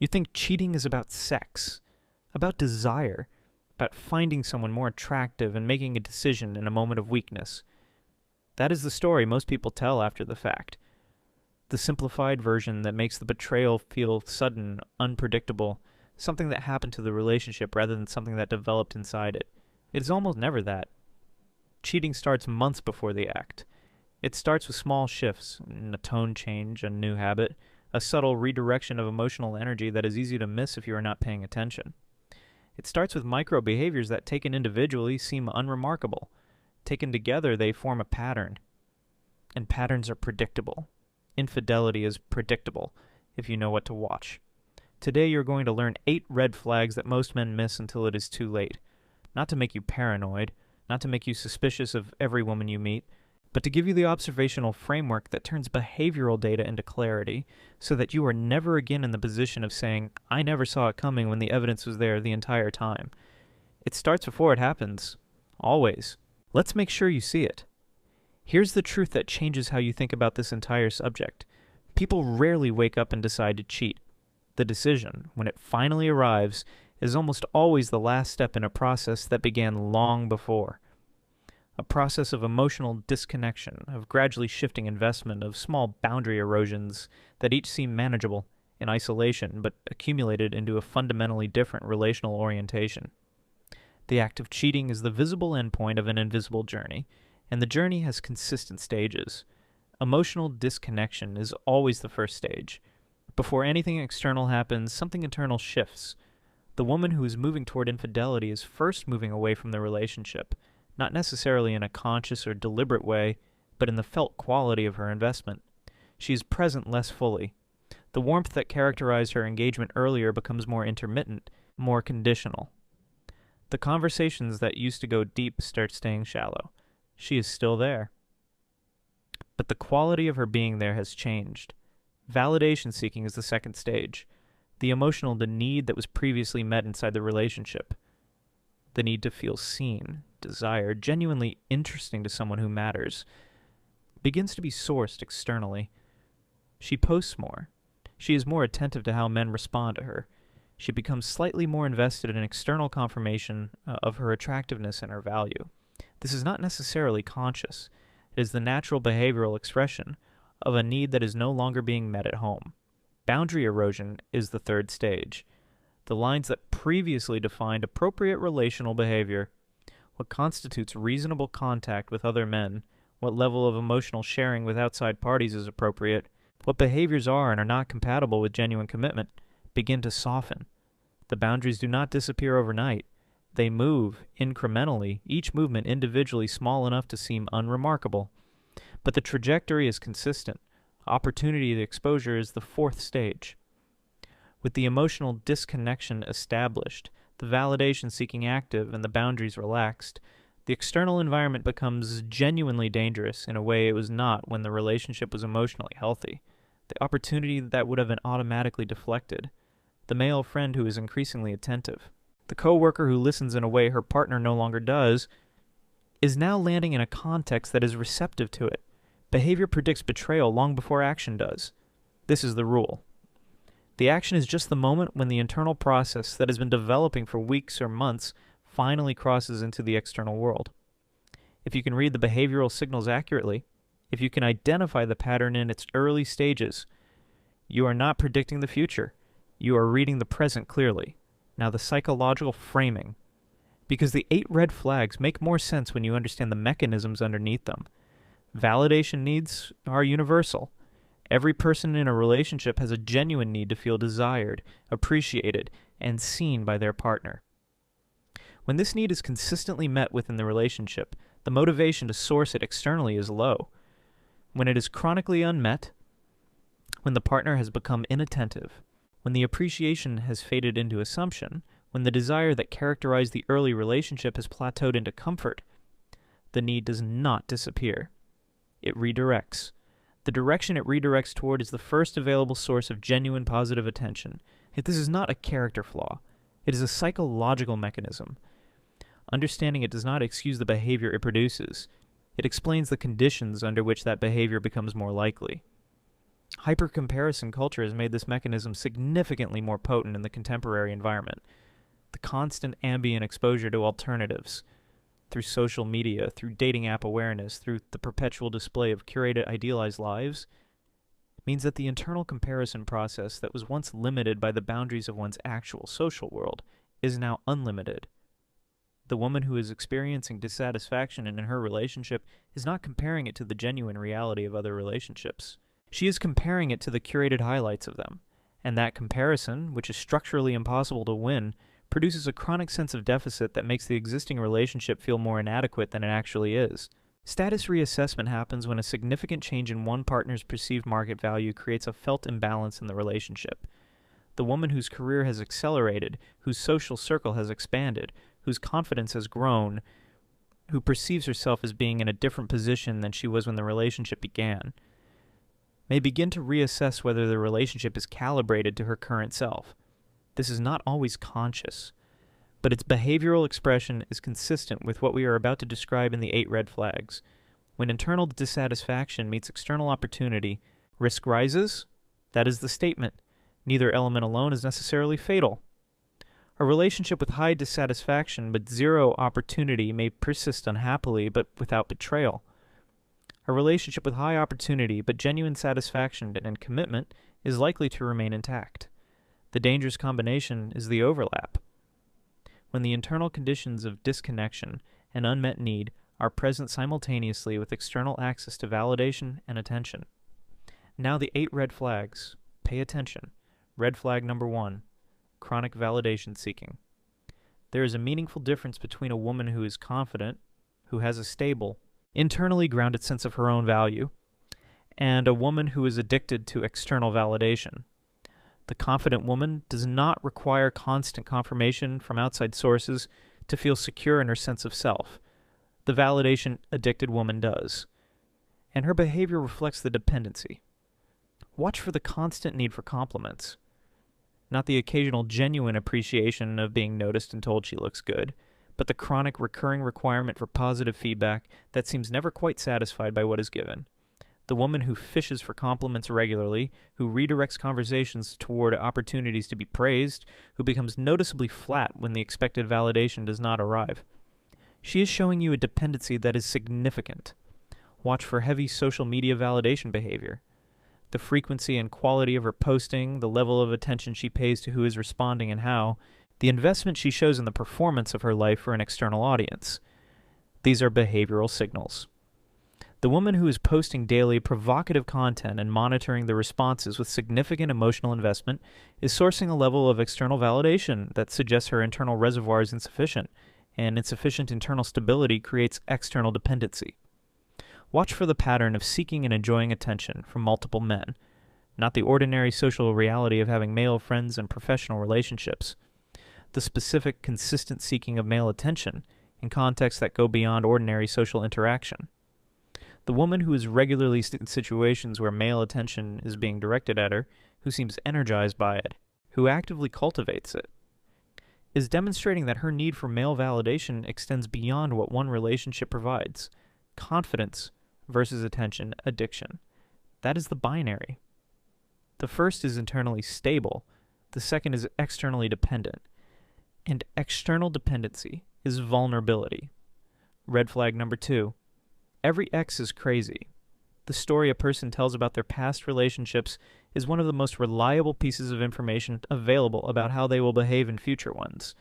You think cheating is about sex, about desire, about finding someone more attractive and making a decision in a moment of weakness. That is the story most people tell after the fact. The simplified version that makes the betrayal feel sudden, unpredictable, something that happened to the relationship rather than something that developed inside it. It is almost never that. Cheating starts months before the act. It starts with small shifts, a tone change, a new habit, a subtle redirection of emotional energy that is easy to miss if you are not paying attention. It starts with micro behaviors that taken individually seem unremarkable. Taken together, they form a pattern. And patterns are predictable. Infidelity is predictable if you know what to watch. Today you're going to learn 8 red flags that most men miss until it is too late. Not to make you paranoid, not to make you suspicious of every woman you meet, but to give you the observational framework that turns behavioral data into clarity so that you are never again in the position of saying, I never saw it coming when the evidence was there the entire time. It starts before it happens. Always. Let's make sure you see it. Here's the truth that changes how you think about this entire subject. People rarely wake up and decide to cheat. The decision, when it finally arrives, is almost always the last step in a process that began long before. A process of emotional disconnection, of gradually shifting investment, of small boundary erosions that each seem manageable in isolation but accumulated into a fundamentally different relational orientation. The act of cheating is the visible endpoint of an invisible journey, and the journey has consistent stages. Emotional disconnection is always the first stage. Before anything external happens, something internal shifts. The woman who is moving toward infidelity is first moving away from the relationship, not necessarily in a conscious or deliberate way, but in the felt quality of her investment. She is present less fully. The warmth that characterized her engagement earlier becomes more intermittent, more conditional. The conversations that used to go deep start staying shallow. She is still there. But the quality of her being there has changed. Validation seeking is the second stage. The emotional need that was previously met inside the relationship. The need to feel seen, desired, genuinely interesting to someone who matters, begins to be sourced externally. She posts more. She is more attentive to how men respond to her. She becomes slightly more invested in external confirmation of her attractiveness and her value. This is not necessarily conscious. It is the natural behavioral expression of a need that is no longer being met at home. Boundary erosion is the third stage. The lines that previously defined appropriate relational behavior, what constitutes reasonable contact with other men, what level of emotional sharing with outside parties is appropriate, what behaviors are and are not compatible with genuine commitment, begin to soften. The boundaries do not disappear overnight. They move incrementally, each movement individually small enough to seem unremarkable. But the trajectory is consistent. Opportunity to exposure is the fourth stage. With the emotional disconnection established, the validation seeking active, and the boundaries relaxed, the external environment becomes genuinely dangerous in a way it was not when the relationship was emotionally healthy. The opportunity that would have been automatically deflected. The male friend who is increasingly attentive. The coworker who listens in a way her partner no longer does is now landing in a context that is receptive to it. Behavior predicts betrayal long before action does. This is the rule. The action is just the moment when the internal process that has been developing for weeks or months finally crosses into the external world. If you can read the behavioral signals accurately, if you can identify the pattern in its early stages, you are not predicting the future. You are reading the present clearly. Now the psychological framing. Because the 8 red flags make more sense when you understand the mechanisms underneath them. Validation needs are universal. Every person in a relationship has a genuine need to feel desired, appreciated, and seen by their partner. When this need is consistently met within the relationship, the motivation to source it externally is low. When it is chronically unmet, when the partner has become inattentive, when the appreciation has faded into assumption, when the desire that characterized the early relationship has plateaued into comfort, the need does not disappear. It redirects. The direction it redirects toward is the first available source of genuine positive attention. Yet this is not a character flaw. It is a psychological mechanism. Understanding it does not excuse the behavior it produces. It explains the conditions under which that behavior becomes more likely. Hyper-comparison culture has made this mechanism significantly more potent in the contemporary environment. The constant ambient exposure to alternatives, through social media, through dating app awareness, through the perpetual display of curated idealized lives, means that the internal comparison process that was once limited by the boundaries of one's actual social world is now unlimited. The woman who is experiencing dissatisfaction in her relationship is not comparing it to the genuine reality of other relationships. She is comparing it to the curated highlights of them, and that comparison, which is structurally impossible to win, produces a chronic sense of deficit that makes the existing relationship feel more inadequate than it actually is. Status reassessment happens when a significant change in one partner's perceived market value creates a felt imbalance in the relationship. The woman whose career has accelerated, whose social circle has expanded, whose confidence has grown, who perceives herself as being in a different position than she was when the relationship began, may begin to reassess whether the relationship is calibrated to her current self. This is not always conscious, but its behavioral expression is consistent with what we are about to describe in the 8 red flags. When internal dissatisfaction meets external opportunity, risk rises. That is the statement. Neither element alone is necessarily fatal. A relationship with high dissatisfaction but zero opportunity may persist unhappily but without betrayal. A relationship with high opportunity but genuine satisfaction and commitment is likely to remain intact. The dangerous combination is the overlap. When the internal conditions of disconnection and unmet need are present simultaneously with external access to validation and attention. Now the 8 red flags. Pay attention. Red flag number 1, chronic validation seeking. There is a meaningful difference between a woman who is confident, who has a stable, internally grounded sense of her own value, and a woman who is addicted to external validation. The confident woman does not require constant confirmation from outside sources to feel secure in her sense of self. The validation-addicted woman does. And her behavior reflects the dependency. Watch for the constant need for compliments. Not the occasional genuine appreciation of being noticed and told she looks good, but the chronic recurring requirement for positive feedback that seems never quite satisfied by what is given. The woman who fishes for compliments regularly, who redirects conversations toward opportunities to be praised, who becomes noticeably flat when the expected validation does not arrive. She is showing you a dependency that is significant. Watch for heavy social media validation behavior. The frequency and quality of her posting, the level of attention she pays to who is responding and how, the investment she shows in the performance of her life for an external audience. These are behavioral signals. The woman who is posting daily provocative content and monitoring the responses with significant emotional investment is sourcing a level of external validation that suggests her internal reservoir is insufficient, and insufficient internal stability creates external dependency. Watch for the pattern of seeking and enjoying attention from multiple men, not the ordinary social reality of having male friends and professional relationships. The specific, consistent seeking of male attention in contexts that go beyond ordinary social interaction. The woman who is regularly in situations where male attention is being directed at her, who seems energized by it, who actively cultivates it, is demonstrating that her need for male validation extends beyond what one relationship provides. Confidence versus attention addiction. That is the binary. The first is internally stable, the second is externally dependent. And external dependency is vulnerability. Red flag number 2. Every ex is crazy. The story a person tells about their past relationships is one of the most reliable pieces of information available about how they will behave in future ones.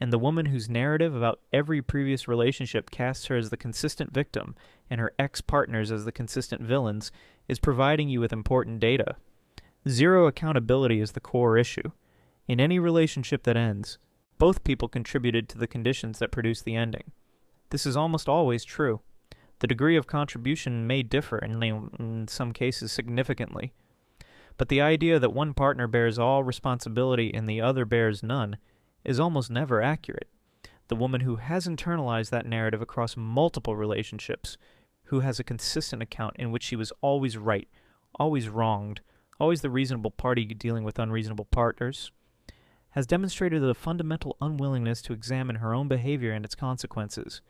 And the woman whose narrative about every previous relationship casts her as the consistent victim and her ex-partners as the consistent villains is providing you with important data. Zero accountability is the core issue. In any relationship that ends, both people contributed to the conditions that produce the ending. This is almost always true. The degree of contribution may differ in some cases significantly, but the idea that one partner bears all responsibility and the other bears none is almost never accurate. The woman who has internalized that narrative across multiple relationships, who has a consistent account in which she was always right, always wronged, always the reasonable party dealing with unreasonable partners, has demonstrated a fundamental unwillingness to examine her own behavior and its consequences.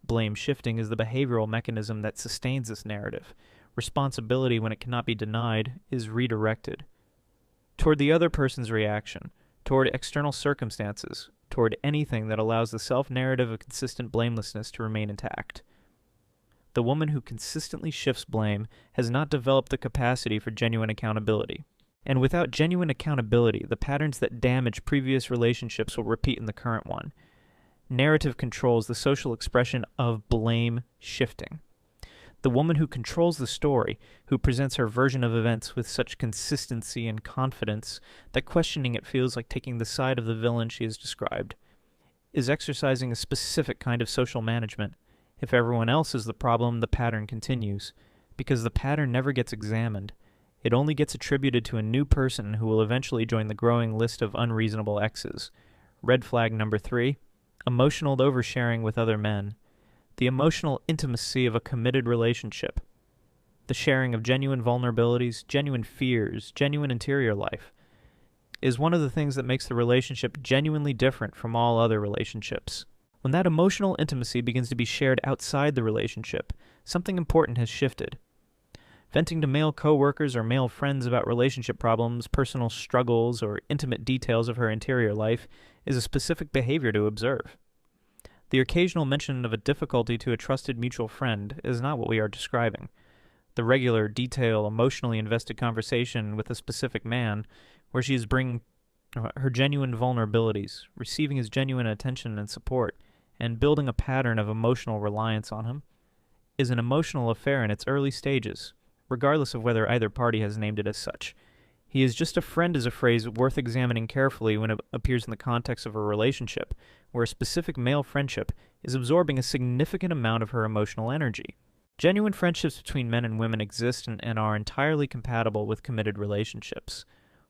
Blame shifting is the behavioral mechanism that sustains this narrative, Responsibility, when it cannot be denied, is redirected toward the other person's reaction, toward external circumstances, toward anything that allows the self-narrative of consistent blamelessness to remain intact. The woman who consistently shifts blame has not developed the capacity for genuine accountability. And without genuine accountability, the patterns that damage previous relationships will repeat in the current one. Narrative controls the social expression of blame shifting. The woman who controls the story, who presents her version of events with such consistency and confidence that questioning it feels like taking the side of the villain she has described, is exercising a specific kind of social management. If everyone else is the problem, the pattern continues, because the pattern never gets examined. It only gets attributed to a new person who will eventually join the growing list of unreasonable exes. Red flag number 3, emotional oversharing with other men. The emotional intimacy of a committed relationship. The sharing of genuine vulnerabilities, genuine fears, genuine interior life, is one of the things that makes the relationship genuinely different from all other relationships. When that emotional intimacy begins to be shared outside the relationship, something important has shifted. Venting to male coworkers or male friends about relationship problems, personal struggles, or intimate details of her interior life is a specific behavior to observe. The occasional mention of a difficulty to a trusted mutual friend is not what we are describing. The regular, detailed, emotionally invested conversation with a specific man, where she is bringing her genuine vulnerabilities, receiving his genuine attention and support, and building a pattern of emotional reliance on him, is an emotional affair in its early stages, regardless of whether either party has named it as such. He is just a friend is a phrase worth examining carefully when it appears in the context of a relationship, where a specific male friendship is absorbing a significant amount of her emotional energy. Genuine friendships between men and women exist and are entirely compatible with committed relationships.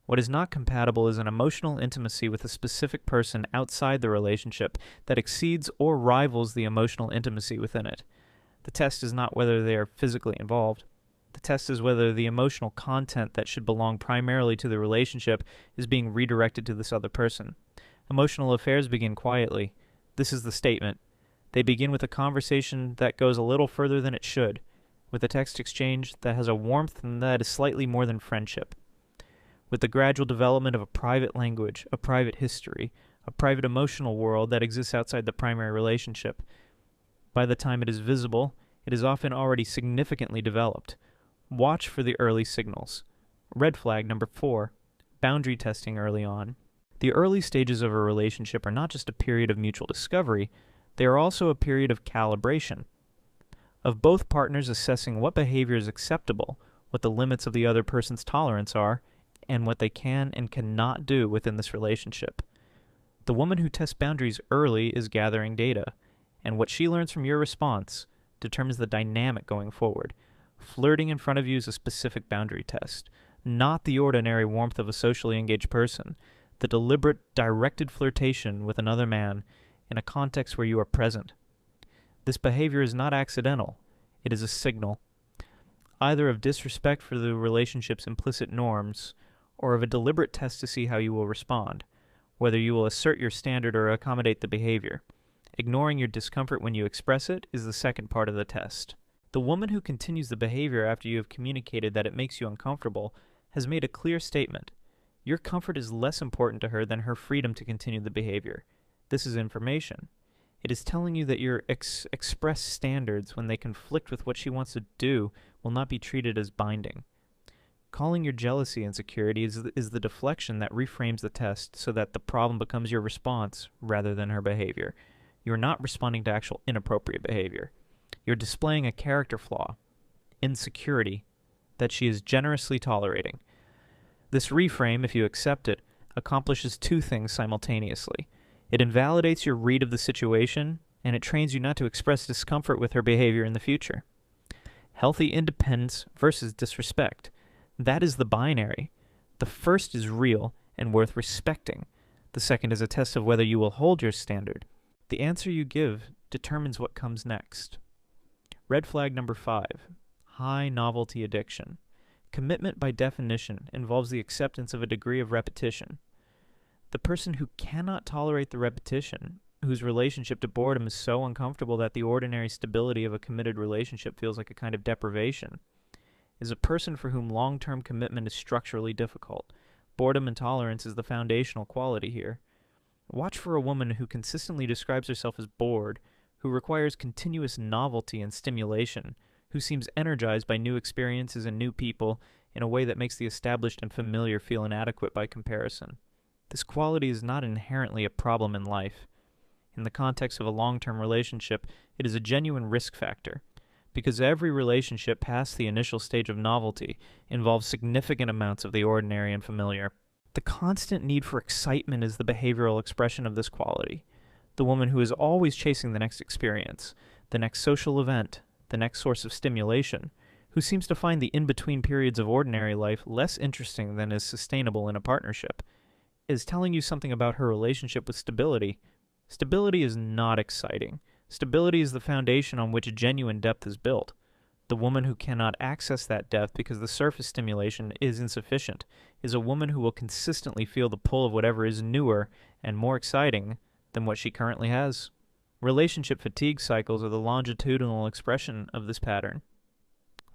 What is not compatible is an emotional intimacy with a specific person outside the relationship that exceeds or rivals the emotional intimacy within it. The test is not whether they are physically involved. The test is whether the emotional content that should belong primarily to the relationship is being redirected to this other person. Emotional affairs begin quietly. This is the statement. They begin with a conversation that goes a little further than it should, with a text exchange that has a warmth and that is slightly more than friendship. With the gradual development of a private language, a private history, a private emotional world that exists outside the primary relationship. By the time it is visible, it is often already significantly developed. Watch for the early signals. Red flag number 4, boundary testing early on. The early stages of a relationship are not just a period of mutual discovery, they are also a period of calibration, of both partners assessing what behavior is acceptable, what the limits of the other person's tolerance are, and what they can and cannot do within this relationship. The woman who tests boundaries early is gathering data, and what she learns from your response determines the dynamic going forward. Flirting in front of you is a specific boundary test, not the ordinary warmth of a socially engaged person, the deliberate, directed flirtation with another man in a context where you are present. This behavior is not accidental. It is a signal, either of disrespect for the relationship's implicit norms, or of a deliberate test to see how you will respond, whether you will assert your standard or accommodate the behavior. Ignoring your discomfort when you express it is the second part of the test. The woman who continues the behavior after you have communicated that it makes you uncomfortable has made a clear statement. Your comfort is less important to her than her freedom to continue the behavior. This is information. It is telling you that your express standards, when they conflict with what she wants to do, will not be treated as binding. Calling your jealousy insecurity is the deflection that reframes the test so that the problem becomes your response rather than her behavior. You are not responding to actual inappropriate behavior. You're displaying a character flaw, insecurity, that she is generously tolerating. This reframe, if you accept it, accomplishes two things simultaneously. It invalidates your read of the situation, and it trains you not to express discomfort with her behavior in the future. Healthy independence versus disrespect. That is the binary. The first is real and worth respecting. The second is a test of whether you will hold your standard. The answer you give determines what comes next. Red flag number 5, high novelty addiction. Commitment, by definition, involves the acceptance of a degree of repetition. The person who cannot tolerate the repetition, whose relationship to boredom is so uncomfortable that the ordinary stability of a committed relationship feels like a kind of deprivation, is a person for whom long-term commitment is structurally difficult. Boredom and tolerance is the foundational quality here. Watch for a woman who consistently describes herself as bored, who requires continuous novelty and stimulation, who seems energized by new experiences and new people in a way that makes the established and familiar feel inadequate by comparison. This quality is not inherently a problem in life. In the context of a long-term relationship, it is a genuine risk factor, because every relationship past the initial stage of novelty involves significant amounts of the ordinary and familiar. The constant need for excitement is the behavioral expression of this quality. The woman who is always chasing the next experience, the next social event, the next source of stimulation, who seems to find the in-between periods of ordinary life less interesting than is sustainable in a partnership, is telling you something about her relationship with stability. Stability is not exciting. Stability is the foundation on which genuine depth is built. The woman who cannot access that depth because the surface stimulation is insufficient is a woman who will consistently feel the pull of whatever is newer and more exciting than what she currently has. Relationship fatigue cycles are the longitudinal expression of this pattern.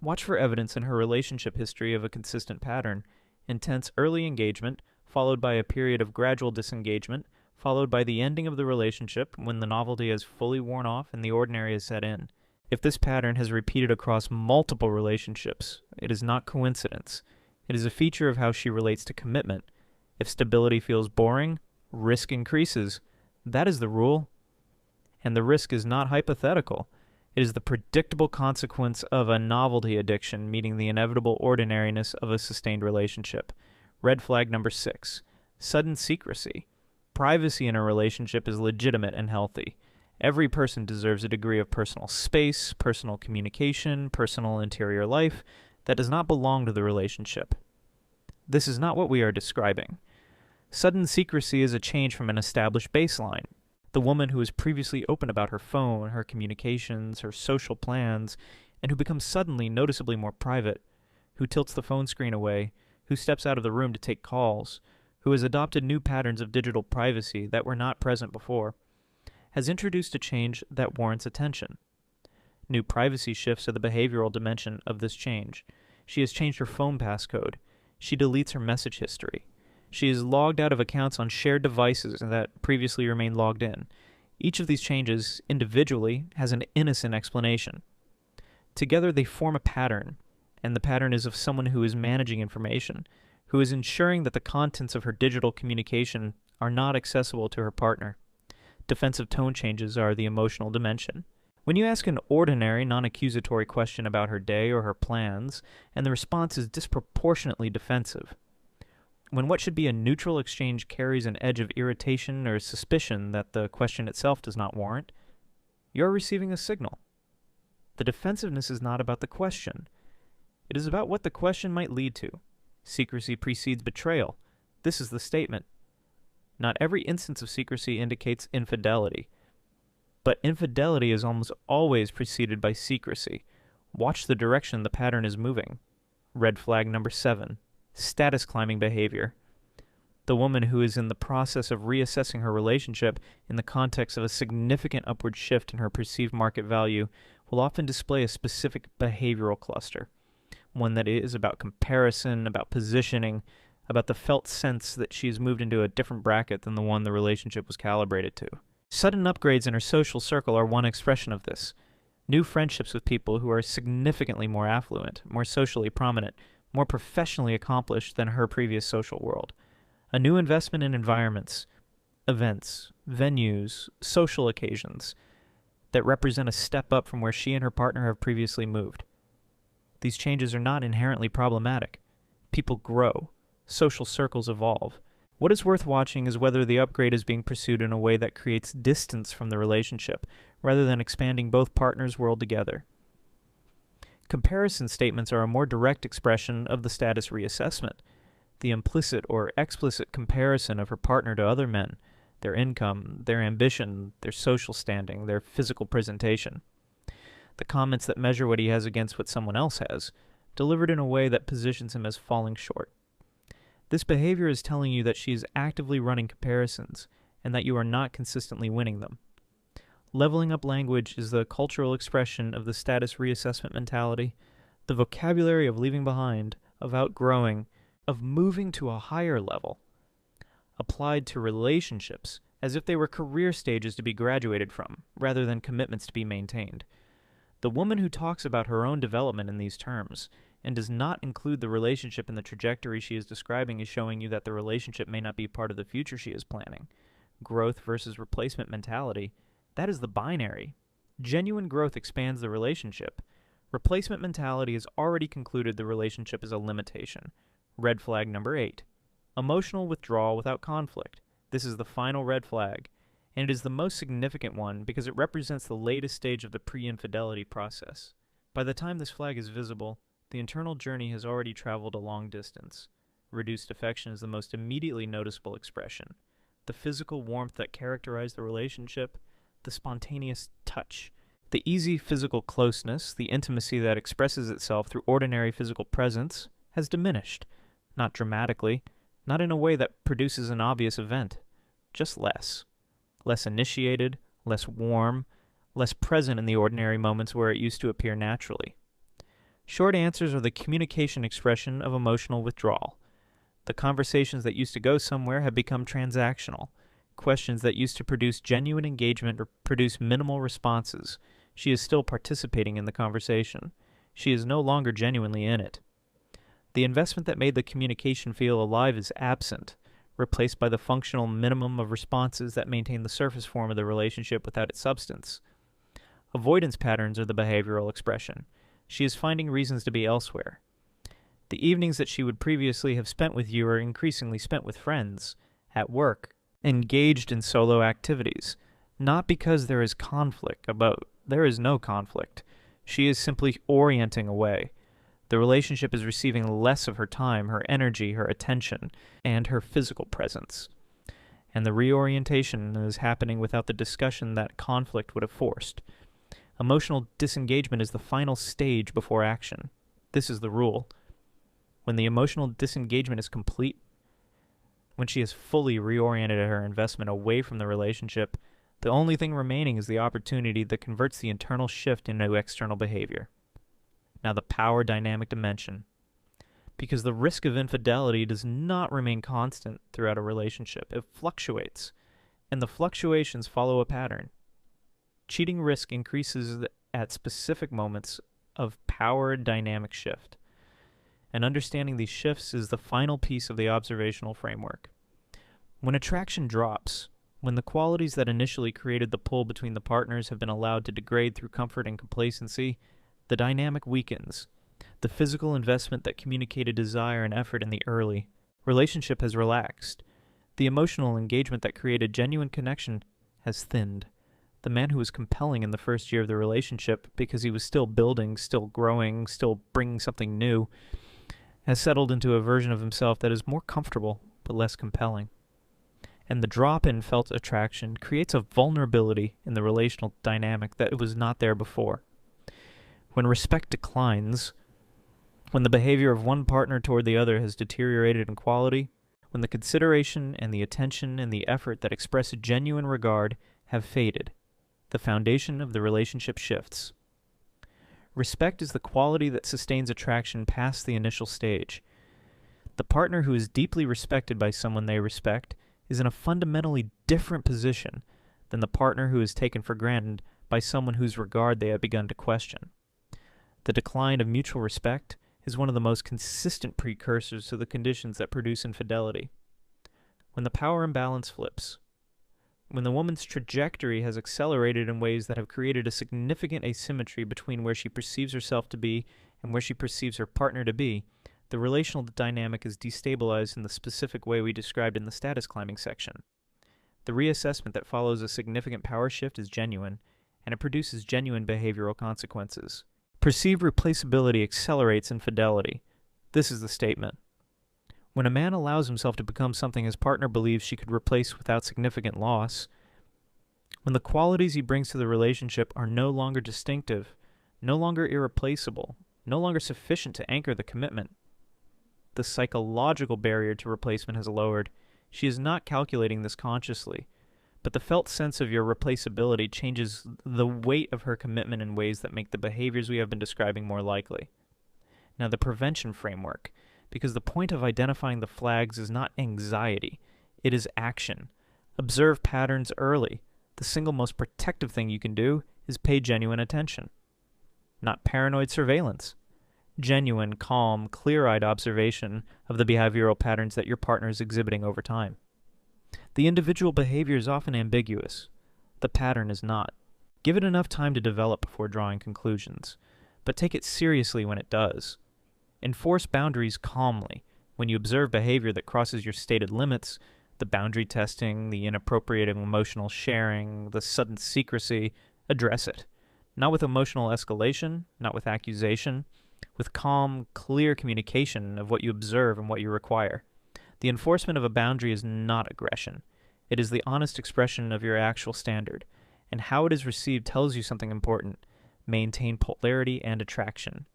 Watch for evidence in her relationship history of a consistent pattern: intense early engagement, followed by a period of gradual disengagement, followed by the ending of the relationship when the novelty has fully worn off and the ordinary has set in. If this pattern has repeated across multiple relationships, it is not coincidence. It is a feature of how she relates to commitment. If stability feels boring, risk increases. That is the rule. And the risk is not hypothetical. It is the predictable consequence of a novelty addiction meeting the inevitable ordinariness of a sustained relationship. Red flag number 6. Sudden secrecy. Privacy in a relationship is legitimate and healthy. Every person deserves a degree of personal space, personal communication, personal interior life that does not belong to the relationship. This is not what we are describing. Sudden secrecy is a change from an established baseline. The woman who is previously open about her phone, her communications, her social plans, and who becomes suddenly noticeably more private, who tilts the phone screen away, who steps out of the room to take calls, who has adopted new patterns of digital privacy that were not present before, has introduced a change that warrants attention. New privacy shifts are the behavioral dimension of this change. She has changed her phone passcode. She deletes her message history. She is logged out of accounts on shared devices that previously remained logged in. Each of these changes, individually, has an innocent explanation. Together they form a pattern, and the pattern is of someone who is managing information, who is ensuring that the contents of her digital communication are not accessible to her partner. Defensive tone changes are the emotional dimension. When you ask an ordinary, non-accusatory question about her day or her plans, and the response is disproportionately defensive, when what should be a neutral exchange carries an edge of irritation or suspicion that the question itself does not warrant, you're receiving a signal. The defensiveness is not about the question. It is about what the question might lead to. Secrecy precedes betrayal. This is the statement. Not every instance of secrecy indicates infidelity, but infidelity is almost always preceded by secrecy. Watch the direction the pattern is moving. Red flag number 7. Status climbing behavior. The woman who is in the process of reassessing her relationship in the context of a significant upward shift in her perceived market value will often display a specific behavioral cluster, one that is about comparison, about positioning, about the felt sense that she has moved into a different bracket than the one the relationship was calibrated to. Sudden upgrades in her social circle are one expression of this. New friendships with people who are significantly more affluent, more socially prominent, more professionally accomplished than her previous social world. A new investment in environments, events, venues, social occasions that represent a step up from where she and her partner have previously moved. These changes are not inherently problematic. People grow. Social circles evolve. What is worth watching is whether the upgrade is being pursued in a way that creates distance from the relationship, rather than expanding both partners' world together. Comparison statements are a more direct expression of the status reassessment, the implicit or explicit comparison of her partner to other men, their income, their ambition, their social standing, their physical presentation. The comments that measure what he has against what someone else has, delivered in a way that positions him as falling short. This behavior is telling you that she is actively running comparisons, and that you are not consistently winning them. Leveling up language is the cultural expression of the status reassessment mentality. The vocabulary of leaving behind, of outgrowing, of moving to a higher level, applied to relationships as if they were career stages to be graduated from, rather than commitments to be maintained. The woman who talks about her own development in these terms, and does not include the relationship in the trajectory she is describing, is showing you that the relationship may not be part of the future she is planning. Growth versus replacement mentality, that is the binary. Genuine growth expands the relationship. Replacement mentality has already concluded the relationship is a limitation. Red flag number 8. Emotional withdrawal without conflict. This is the final red flag, and it is the most significant one because it represents the latest stage of the pre-infidelity process. By the time this flag is visible, the internal journey has already traveled a long distance. Reduced affection is the most immediately noticeable expression. The physical warmth that characterized the relationship, the spontaneous touch, the easy physical closeness, the intimacy that expresses itself through ordinary physical presence, has diminished. Not dramatically, not in a way that produces an obvious event, just less. Less initiated, less warm, less present in the ordinary moments where it used to appear naturally. Short answers are the communication expression of emotional withdrawal. The conversations that used to go somewhere have become transactional. Questions that used to produce genuine engagement or produce minimal responses. She is still participating in the conversation. She is no longer genuinely in it. The investment that made the communication feel alive is absent, replaced by the functional minimum of responses that maintain the surface form of the relationship without its substance. Avoidance patterns are the behavioral expression. She is finding reasons to be elsewhere. The evenings that she would previously have spent with you are increasingly spent with friends, at work, engaged in solo activities, not because there is no conflict. She is simply orienting away. The relationship is receiving less of her time, her energy, her attention, and her physical presence. And the reorientation is happening without the discussion that conflict would have forced. Emotional disengagement is the final stage before action. This is the rule. When the emotional disengagement is complete, when she has fully reoriented her investment away from the relationship, the only thing remaining is the opportunity that converts the internal shift into external behavior. Now the power dynamic dimension. Because the risk of infidelity does not remain constant throughout a relationship. It fluctuates, and the fluctuations follow a pattern. Cheating risk increases at specific moments of power dynamic shift. And understanding these shifts is the final piece of the observational framework. When attraction drops, when the qualities that initially created the pull between the partners have been allowed to degrade through comfort and complacency, the dynamic weakens. The physical investment that communicated desire and effort in the early relationship has relaxed. The emotional engagement that created genuine connection has thinned. The man who was compelling in the first year of the relationship because he was still building, still growing, still bringing something new, has settled into a version of himself that is more comfortable but less compelling. And the drop in felt attraction creates a vulnerability in the relational dynamic that was not there before. When respect declines, when the behavior of one partner toward the other has deteriorated in quality, when the consideration and the attention and the effort that express genuine regard have faded, the foundation of the relationship shifts. Respect is the quality that sustains attraction past the initial stage. The partner who is deeply respected by someone they respect is in a fundamentally different position than the partner who is taken for granted by someone whose regard they have begun to question. The decline of mutual respect is one of the most consistent precursors to the conditions that produce infidelity. When the power imbalance flips, when the woman's trajectory has accelerated in ways that have created a significant asymmetry between where she perceives herself to be and where she perceives her partner to be, the relational dynamic is destabilized in the specific way we described in the status climbing section. The reassessment that follows a significant power shift is genuine, and it produces genuine behavioral consequences. Perceived replaceability accelerates infidelity. This is the statement. When a man allows himself to become something his partner believes she could replace without significant loss, when the qualities he brings to the relationship are no longer distinctive, no longer irreplaceable, no longer sufficient to anchor the commitment, the psychological barrier to replacement has lowered. She is not calculating this consciously, but the felt sense of your replaceability changes the weight of her commitment in ways that make the behaviors we have been describing more likely. Now, the prevention framework, because the point of identifying the flags is not anxiety, it is action. Observe patterns early. The single most protective thing you can do is pay genuine attention. Not paranoid surveillance. Genuine, calm, clear-eyed observation of the behavioral patterns that your partner is exhibiting over time. The individual behavior is often ambiguous. The pattern is not. Give it enough time to develop before drawing conclusions, but take it seriously when it does. Enforce boundaries calmly. When you observe behavior that crosses your stated limits, the boundary testing, the inappropriate emotional sharing, the sudden secrecy, address it. Not with emotional escalation, not with accusation, with calm, clear communication of what you observe and what you require. The enforcement of a boundary is not aggression. It is the honest expression of your actual standard, and how it is received tells you something important. Maintain polarity and attraction.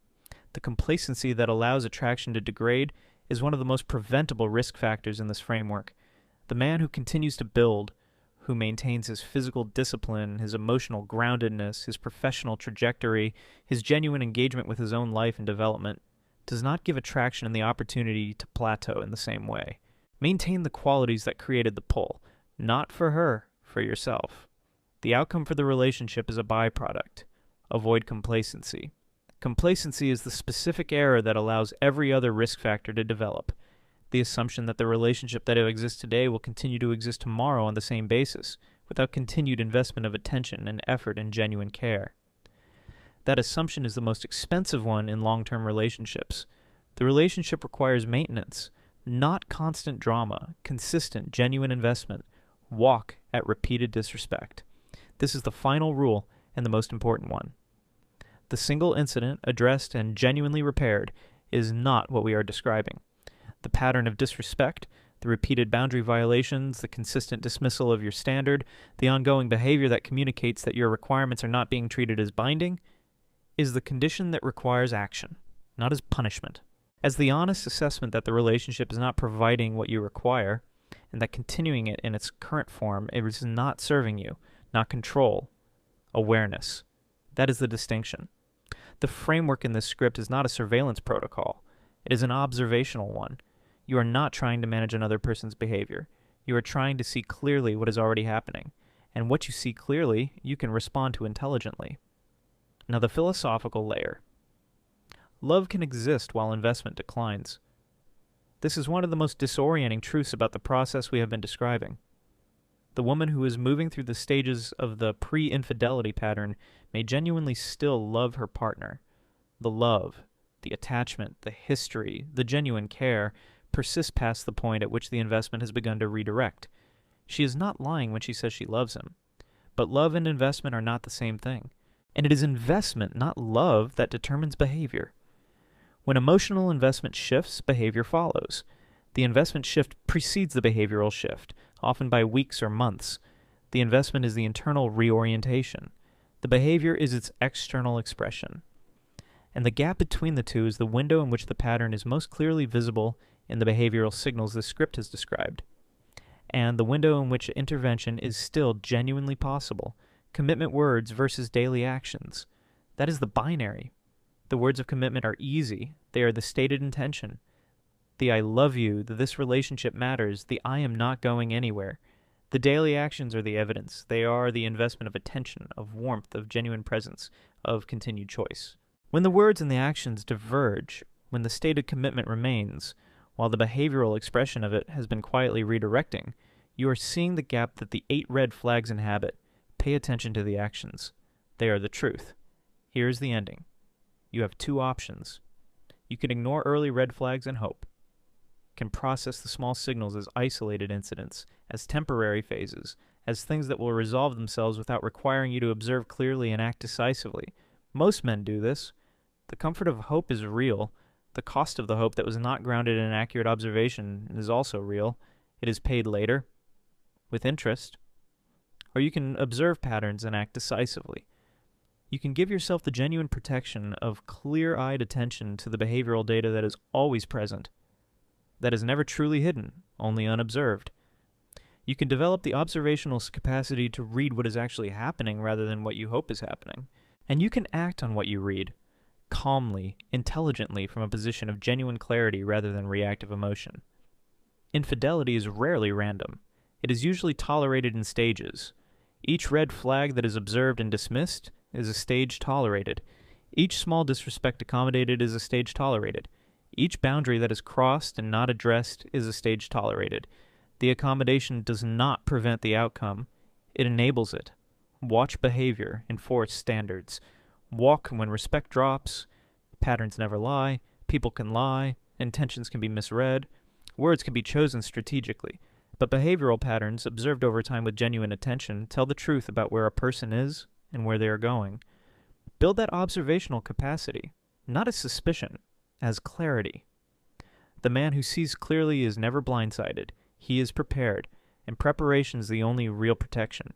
The complacency that allows attraction to degrade is one of the most preventable risk factors in this framework. The man who continues to build, who maintains his physical discipline, his emotional groundedness, his professional trajectory, his genuine engagement with his own life and development, does not give attraction the opportunity to plateau in the same way. Maintain the qualities that created the pull, not for her, for yourself. The outcome for the relationship is a byproduct. Avoid complacency. Complacency is the specific error that allows every other risk factor to develop. The assumption that the relationship that exists today will continue to exist tomorrow on the same basis, without continued investment of attention and effort and genuine care. That assumption is the most expensive one in long-term relationships. The relationship requires maintenance, not constant drama, consistent, genuine investment. Walk at repeated disrespect. This is the final rule and the most important one. The single incident, addressed and genuinely repaired, is not what we are describing. The pattern of disrespect, the repeated boundary violations, the consistent dismissal of your standard, the ongoing behavior that communicates that your requirements are not being treated as binding, is the condition that requires action, not as punishment. As the honest assessment that the relationship is not providing what you require, and that continuing it in its current form is not serving you, not control, awareness. That is the distinction. The framework in this script is not a surveillance protocol. It is an observational one. You are not trying to manage another person's behavior. You are trying to see clearly what is already happening, and what you see clearly, you can respond to intelligently. Now, the philosophical layer. Love can exist while investment declines. This is one of the most disorienting truths about the process we have been describing. The woman who is moving through the stages of the pre-infidelity pattern may genuinely still love her partner. The love, the attachment, the history, the genuine care persists past the point at which the investment has begun to redirect. She is not lying when she says she loves him. But love and investment are not the same thing. And it is investment, not love, that determines behavior. When emotional investment shifts, behavior follows. The investment shift precedes the behavioral shift, often by weeks or months. The investment is the internal reorientation. The behavior is its external expression. And the gap between the two is the window in which the pattern is most clearly visible in the behavioral signals the script has described, and the window in which intervention is still genuinely possible. Commitment words versus daily actions. That is the binary. The words of commitment are easy. They are the stated intention. The I love you, the this relationship matters, the I am not going anywhere. The daily actions are the evidence. They are the investment of attention, of warmth, of genuine presence, of continued choice. When the words and the actions diverge, when the stated commitment remains, while the behavioral expression of it has been quietly redirecting, you are seeing the gap that the 8 red flags inhabit. Pay attention to the actions. They are the truth. Here is the ending. You have 2 options. You can ignore early red flags and hope. Can process the small signals as isolated incidents, as temporary phases, as things that will resolve themselves without requiring you to observe clearly and act decisively. Most men do this. The comfort of hope is real. The cost of the hope that was not grounded in an accurate observation is also real. It is paid later, with interest. Or you can observe patterns and act decisively. You can give yourself the genuine protection of clear-eyed attention to the behavioral data that is always present, that is never truly hidden, only unobserved. You can develop the observational capacity to read what is actually happening rather than what you hope is happening. And you can act on what you read. calmly, intelligently from a position of genuine clarity rather than reactive emotion. Infidelity is rarely random. It is usually tolerated in stages. Each red flag that is observed and dismissed is a stage tolerated. Each small disrespect accommodated is a stage tolerated. Each boundary that is crossed and not addressed is a stage tolerated. The accommodation does not prevent the outcome. It enables it. Watch behavior, enforce standards. Walk when respect drops. Patterns never lie. People can lie. Intentions can be misread. Words can be chosen strategically. But behavioral patterns, observed over time with genuine attention, tell the truth about where a person is and where they are going. Build that observational capacity, not as suspicion, as clarity. The man who sees clearly is never blindsided. He is prepared, and preparation is the only real protection.